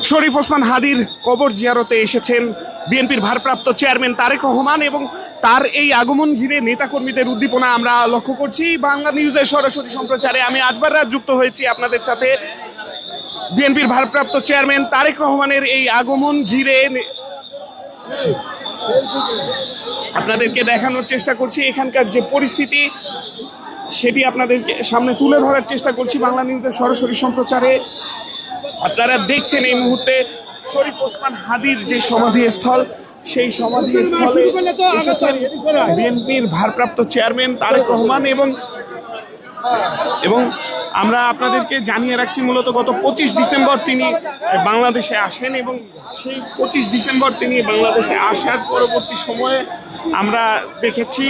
শরীফ ওসমান হাদির কবর জিয়ারতে এসেছেন বিএনপির ভারপ্রাপ্ত চেয়ারম্যান তারেক রহমান এবং তার এই আগমন ঘিরে নেতাকর্মীদের উদ্দীপনা আমরা লক্ষ্য করছি। বাংলা নিউজের সরাসরি সম্প্রচারে আমি আজবার রাত যুক্ত হয়েছি আপনাদের সাথে। বিএনপির ভারপ্রাপ্ত চেয়ারম্যান তারেক রহমানের এই আগমন ঘিরে আপনাদেরকে দেখানোর চেষ্টা করছি এখানকার যে পরিস্থিতি সেটি আপনাদেরকে সামনে তুলে ধরার চেষ্টা করছি বাংলা নিউজের সরাসরি সম্প্রচারে। আপনারা দেখছেন এই মুহূর্তে শরীফ ওসমান হাদির যে সমাধিস্থল, সেই সমাধিস্থলে এসেছেন বিএনপির ভারপ্রাপ্ত চেয়ারম্যান তারেক রহমান এবং আমরা আপনাদেরকে জানিয়ে রাখছি মূলত গত 25 ডিসেম্বর তিনি বাংলাদেশে আসেন এবং সেই 25 ডিসেম্বর তিনি বাংলাদেশে আসার পরবর্তী সময়ে আমরা দেখেছি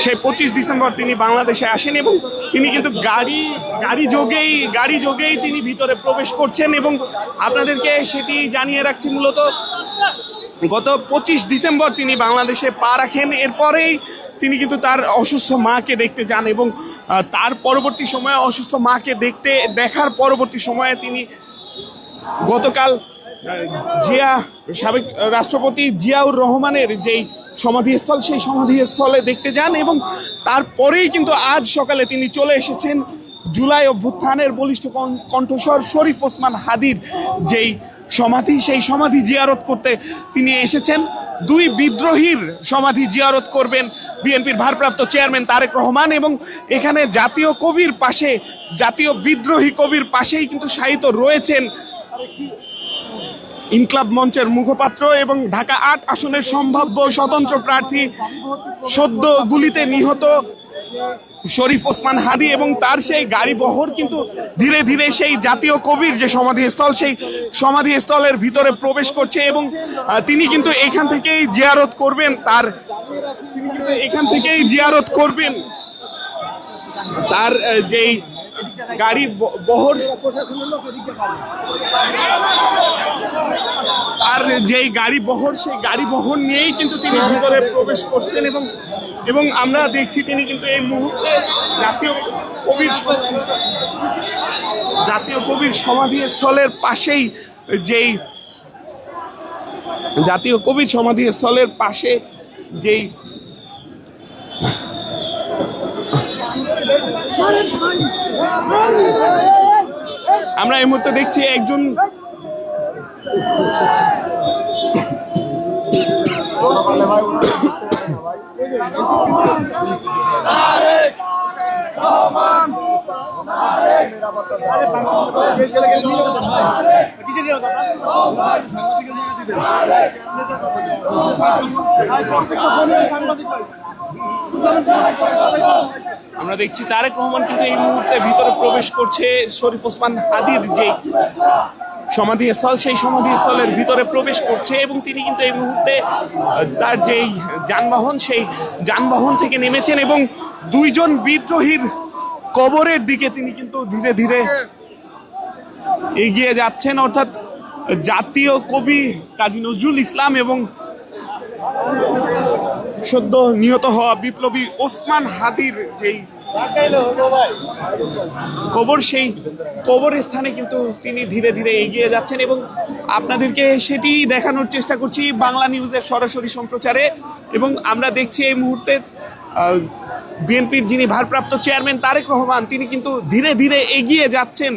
সেই 25 ডিসেম্বর তিনি বাংলাদেশে আসেন এবং তিনি কিন্তু গাড়ি যোগেই তিনি ভিতরে প্রবেশ করছেন এবং আপনাদেরকে সেটি জানিয়ে রাখছি মূলত গত 25 ডিসেম্বর তিনি বাংলাদেশে পা রাখেন। এরপরেই তিনি কিন্তু তার অসুস্থ মাকে দেখতে যান এবং তার পরবর্তী সময়ে অসুস্থ মাকে দেখার পরবর্তী সময়ে তিনি গতকাল সাবেক রাষ্ট্রপতি জিয়াউর রহমানের যেই সমাধিস্থল সেই সমাধিস্থলে দেখতে যান এবং তারপরেই কিন্তু আজ সকালে তিনি চলে এসেছেন জুলাই অভ্যুত্থানের বলিষ্ঠ কণ্ঠস্বর শরীফ ওসমান হাদির যেই সমাধি, সেই সমাধি জিয়ারত করতে তিনি এসেছেন। দুই বিদ্রোহীর সমাধি জিয়ারত করবেন বিএনপির ভারপ্রাপ্ত চেয়ারম্যান তারেক রহমান এবং এখানে জাতীয় বিদ্রোহী কবির পাশেই কিন্তু শায়িত রয়েছেন ইনকলাব মঞ্চের মুখপাত্র এবং ঢাকা ৮ আসনের সম্ভাব্য স্বতন্ত্র প্রার্থী সদ্য গুলিতে নিহত শরীফ ওসমান হাদি এবং তার সেই গাড়ি বহর কিন্তু ধীরে ধীরে সেই জাতীয় কবির যে সমাধিস্থল সেই সমাধিস্থলের ভিতরে প্রবেশ করছে এবং তিনি কিন্তু এখান থেকেই জিয়ারত করবেন তার যেই গাড়ি বহর সেই গাড়ি বহর নিয়েই কিন্তু তিনি ভিতরে প্রবেশ করছেন এবং আমরা দেখছি তিনি কিন্তু এই মুহূর্তে জাতীয় কবির সমাধিস্থলের পাশেই আমরা এই মুহূর্তে দেখছি একজন আমরা দেখছি তারেক রহমান কিন্তু এই মুহূর্তে ভিতরে প্রবেশ করছে শরীফ ওসমান হাদির যে সমাধিস্থল সেই সমাধিস্থলের ভিতরে প্রবেশ করছে এবং তিনি কিন্তু এই মুহূর্তে তার যেই যানবাহন সেই যানবাহন থেকে নেমেছেন এবং দুইজন বিদ্রোহীর কবরের দিকে তিনি কিন্তু ধীরে ধীরে এগিয়ে যাচ্ছেন, অর্থাৎ জাতীয় কবি কাজী নজরুল ইসলাম এবং সদ্য নিহত হওয়া বিপ্লবী ওসমান হাদির যেই কবর সেই কবরের স্থানে কিন্তু তিনি ধীরে ধীরে এগিয়ে যাচ্ছেন এবং আপনাদেরকে সেটি দেখানোর চেষ্টা করছি বাংলা নিউজের সরাসরি সম্প্রচারে। এবং আমরা দেখছি এই মুহূর্তে বিএনপির যিনি ভারপ্রাপ্ত চেয়ারম্যান তারেক রহমান তিনি কিন্তু ধীরে ধীরে এগিয়ে যাচ্ছেন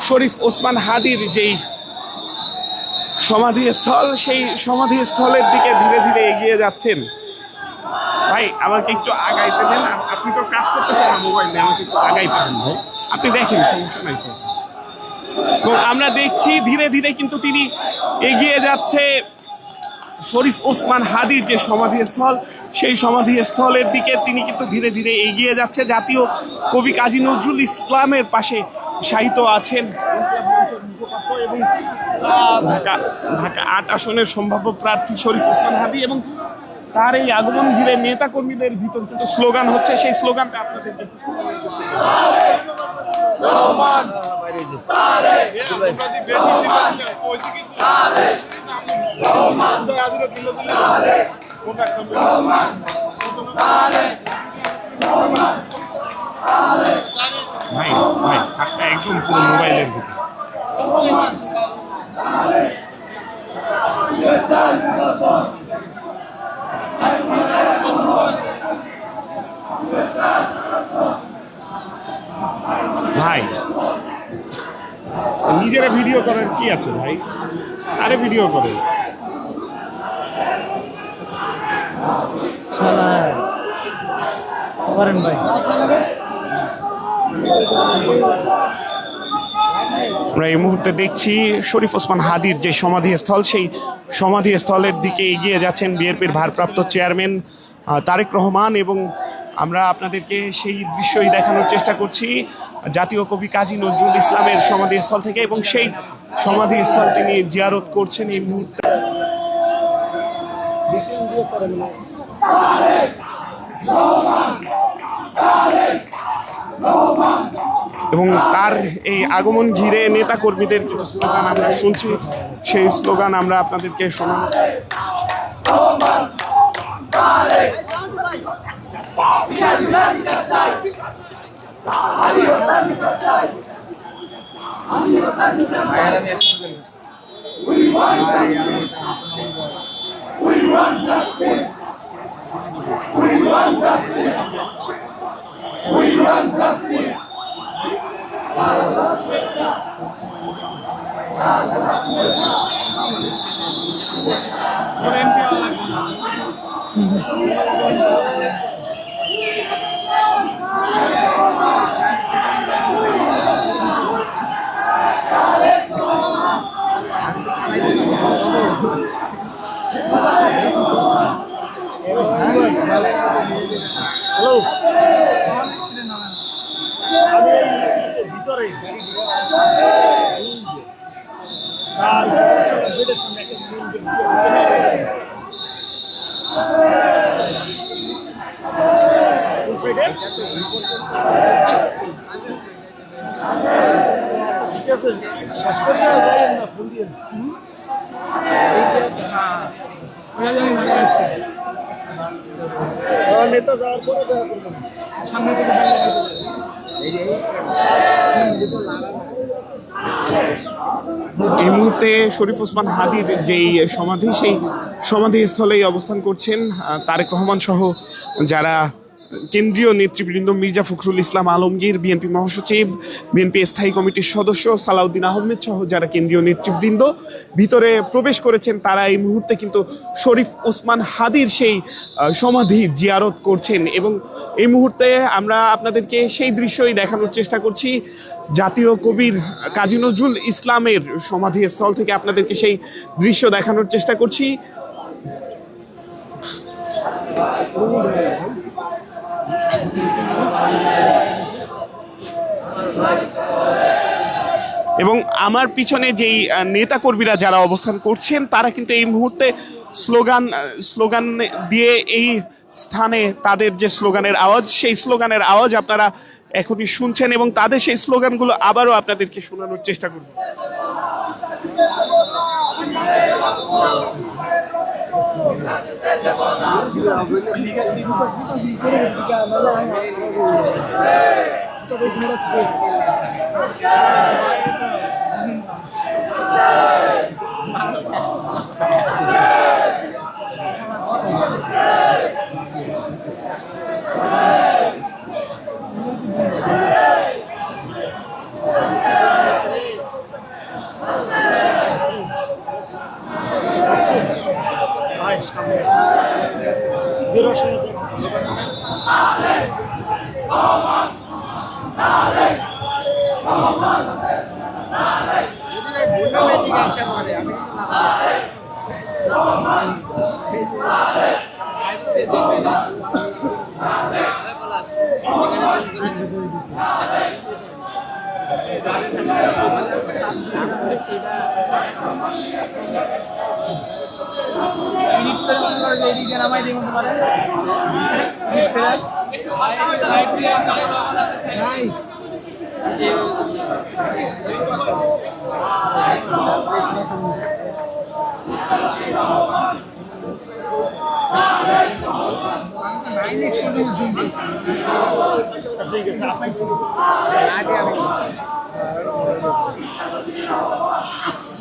শরীফ ওসমান হাদির যেই সমাধিস্থল সেই সমাধিস্থলের দিকে ধীরে ধীরে এগিয়ে যাচ্ছেন। ভাই আমাকে একটু আগাইতে দেন, আপনি তো কাজ করতেছেন না মোবাইলে, আমাকে একটু আগাইতে দেন ভাই, আপনি দেখেন সমস্যা নাই তো। আমরা দেখছি ধীরে ধীরে কিন্তু তিনি এগিয়ে যাচ্ছে শরীফ ওসমান হাদির যে সমাধিস্থল সেই সমাধিস্থলের দিকে তিনি কিন্তু ধীরে ধীরে এগিয়ে যাচ্ছে। জাতীয় কবি কাজী নজরুল ইসলামের পাশে শায়িত আছেন এবং ঢাকা ৮ আসনের সম্ভাব্য প্রার্থী শরীফ ওসমান হাদি এবং তার এই আগমন ঘিরে নেতা কর্মীদের ভিতর কিন্তু স্লোগান হচ্ছে, সেই স্লোগানটা আপনাদেরকে একদম পুরো মোবাইলের ভিতরে। ভাই নিজেরা ভিডিও করার কি আছে ভাই, আরে ভিডিও করে করেন ভাই। আমরা এই মুহূর্তে দেখছি শরীফ ওসমান হাদির যে সমাধিস্থল, সেই সমাধিস্থলের দিকে এগিয়ে যাচ্ছেন বিএনপির ভারপ্রাপ্ত চেয়ারম্যান তারেক রহমান, এবং আমরা আপনাদেরকে সেই দৃশ্যই দেখানোর চেষ্টা করছি জাতীয় কবি কাজী নজরুল ইসলামের সমাধিস্থল থেকে, এবং সেই সমাধিস্থল তিনি জিয়ারত করছেন এই মুহূর্তে। এবং তার এই আগমন ঘিরে নেতা কর্মীদের কিছু স্লোগান আমরা শুনছি, সেই স্লোগান আমরা আপনাদেরকে শোনাবো। নেতা যাওয়ার পরে দেখা করবেন সামনে থেকে এই মুহূর্তে শরীফ ওসমান হাদির যেই সমাধি, সেই সমাধিস্থলেই অবস্থান করছেন তারেক রহমান সহ যারা কেন্দ্রীয় নেতৃবৃন্দ, মির্জা ফখরুল ইসলাম আলমগীর বিএনপি মহাসচিব, বিএনপি স্থায়ী কমিটির সদস্য সালাউদ্দিন আহমেদ সহ যারা কেন্দ্রীয় নেতৃবৃন্দ ভিতরে প্রবেশ করেছেন, তারা এই মুহূর্তে কিন্তু শরীফ ওসমান হাদির সেই সমাধি জিয়ারত করছেন। এবং এই মুহূর্তে আমরা আপনাদেরকে সেই দৃশ্যই দেখানোর চেষ্টা করছি জাতীয় কবির কাজী নজরুল ইসলামের সমাধিস্থল থেকে আপনাদেরকে সেই দৃশ্য দেখানোর চেষ্টা করছি। এবং আমার পিছনে যেই নেতা কর্মীরা যারা অবস্থান করছেন, তারা কিন্তু এই মুহূর্তে স্লোগান দিয়ে এই স্থানে তাদের যে স্লোগানের আওয়াজ, সেই স্লোগানের আওয়াজ আপনারা এখনই শুনছেন, এবং তাদের সেই স্লোগানগুলো আবারও আপনাদেরকে শোনানোর চেষ্টা করব।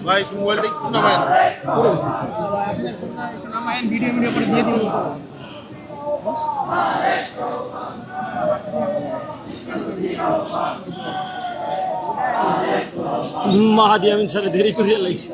ভাই তুমি মোবাইলটা একটু নামায়েন। ভিডিও করে দিয়ে দিন। মাহাদি আমিন স্যার দেরি করিয়া লাগছে।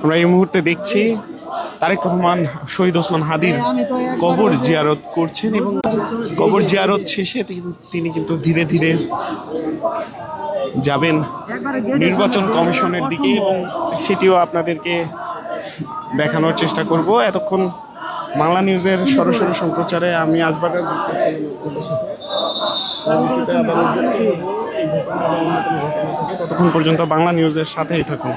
আমরা এই মুহূর্তে দেখছি তারেক রহমান শহীদ ওসমান হাদির কবর জিয়ারত করছেন এবং কবর জিয়ারত শেষে তিনি কিন্তু ধীরে ধীরে যাবেন নির্বাচন কমিশনের দিকে এবং সেটিও আপনাদেরকে দেখানোর চেষ্টা করব। এতক্ষণ বাংলা নিউজের সরাসরি সম্প্রচারে আমি আজবাগার ততক্ষণ পর্যন্ত বাংলা নিউজের সাথেই থাকুন।